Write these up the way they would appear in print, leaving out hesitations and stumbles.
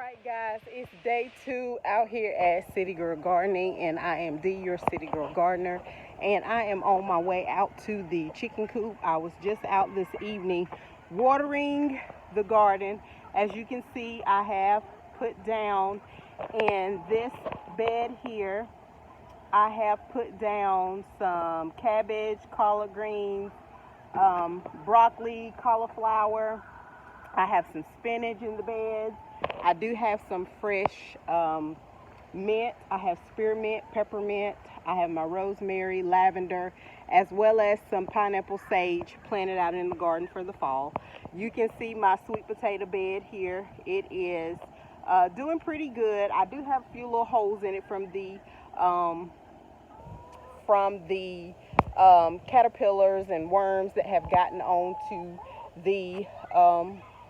Alright guys, it's day 2 out here at City Girl Gardening, and I am Dee, your City Girl Gardener, and I am on my way out to the chicken coop. I was just out this evening watering the garden. As you can see, I have put down in this bed here, I have put down some cabbage, collard greens, broccoli, cauliflower. I have some spinach in the beds. I do have some fresh mint. I have spearmint, peppermint. I have my rosemary, lavender, as well as some pineapple sage planted out in the garden for the fall. You can see my sweet potato bed here. It is doing pretty good. I do have a few little holes in it from the caterpillars and worms that have gotten onto the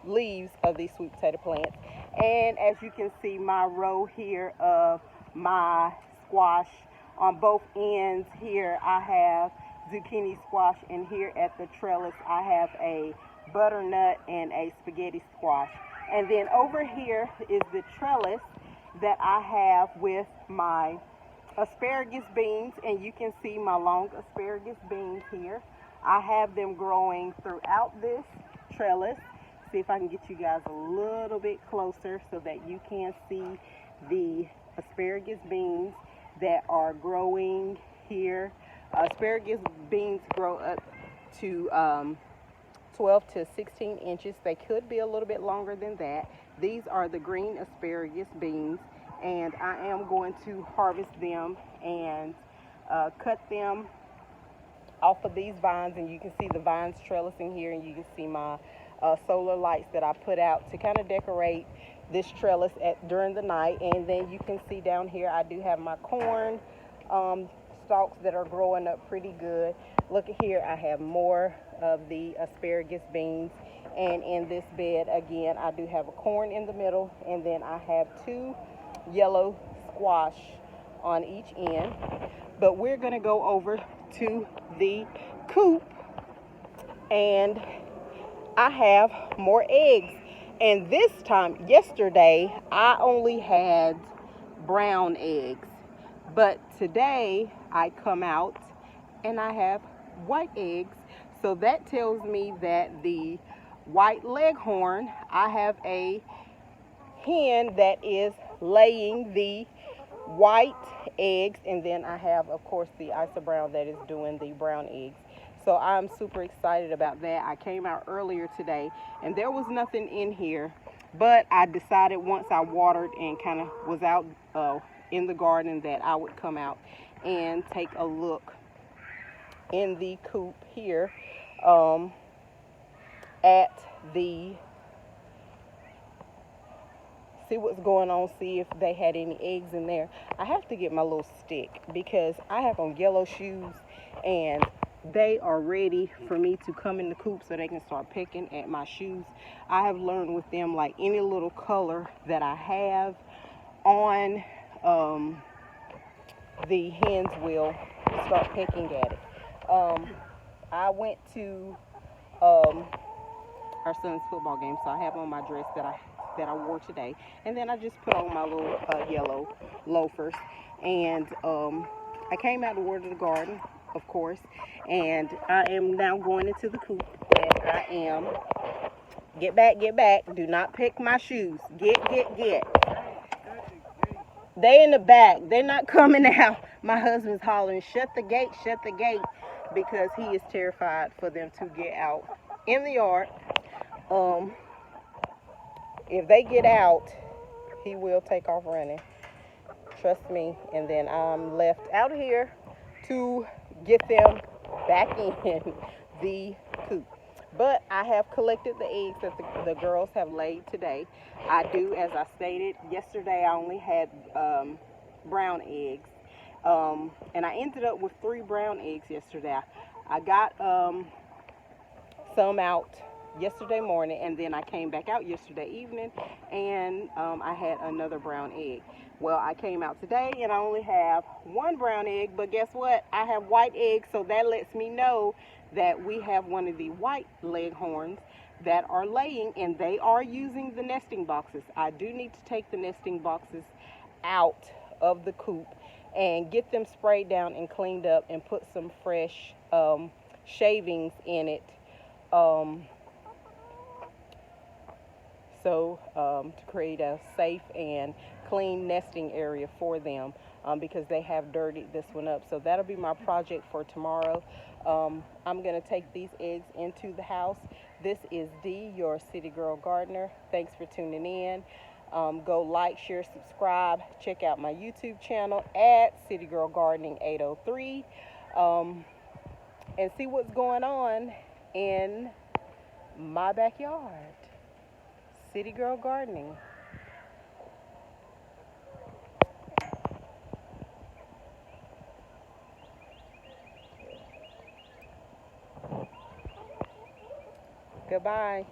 leaves of these sweet potato plants. And as you can see, my row here of my squash, on both ends here I have zucchini squash, and here at the trellis I have a butternut and a spaghetti squash. And then over here is the trellis that I have with my asparagus beans, and you can see my long asparagus beans here. I have them growing throughout this trellis. See if I can get you guys a little bit closer so that you can see the asparagus beans that are growing here. Asparagus beans grow up to 12 to 16 inches. They could be a little bit longer than that. These are the green asparagus beans, and I am going to harvest them and cut them off of these vines. And you can see the vines trellising here, and you can see my solar lights that I put out to kind of decorate this trellis during the night. And then you can see down here I do have my corn stalks that are growing up pretty good. Look at here, I have more of the asparagus beans. And in this bed again, I do have a corn in the middle, and then I have 2 yellow squash on each end. But we're gonna go over to the coop, and I have more eggs. And this time, yesterday, I only had brown eggs, but today I come out and I have white eggs. So that tells me that the white Leghorn, I have a hen that is laying the white eggs, and then I have, of course, the Isa Brown that is doing the brown eggs. So I'm super excited about that. I came out earlier today and there was nothing in here, but I decided once I watered and kind of was out in the garden that I would come out and take a look in the coop here at the see what's going on, see if they had any eggs in there. I have to get my little stick because I have on yellow shoes, and they are ready for me to come in the coop so they can start pecking at my shoes. I have learned with them, like any little color that I have on the hens will start pecking at it. I went to our son's football game, so I have on my dress that I wore today, and then I just put on my little yellow loafers, and I came out to water the garden, of course, and I am now going into the coop, and I am get back, do not pick my shoes, get. They in the back, they're not coming out. My husband's hollering, shut the gate, because he is terrified for them to get out in the yard. If they get out, he will take off running, trust me. And then I'm left out here to get them back in the coop. But I have collected the eggs that the girls have laid today. I do, as I stated yesterday, I only had brown eggs, and I ended up with 3 brown eggs yesterday. I got some out yesterday morning, and then I came back out yesterday evening, and I had another brown egg. Well, I came out today and I only have 1 brown egg, but guess what? I have white eggs, so that lets me know that we have one of the white Leghorns that are laying, and they are using the nesting boxes. I do need to take the nesting boxes out of the coop and get them sprayed down and cleaned up and put some fresh shavings in it, to create a safe and clean nesting area for them, because they have dirtied this one up. So that'll be my project for tomorrow. I'm going to take these eggs into the house. This is Dee, your City Girl Gardener. Thanks for tuning in. Go like, share, subscribe. Check out my YouTube channel at City Girl Gardening 803, and see what's going on in my backyard. City Girl Gardening. Goodbye.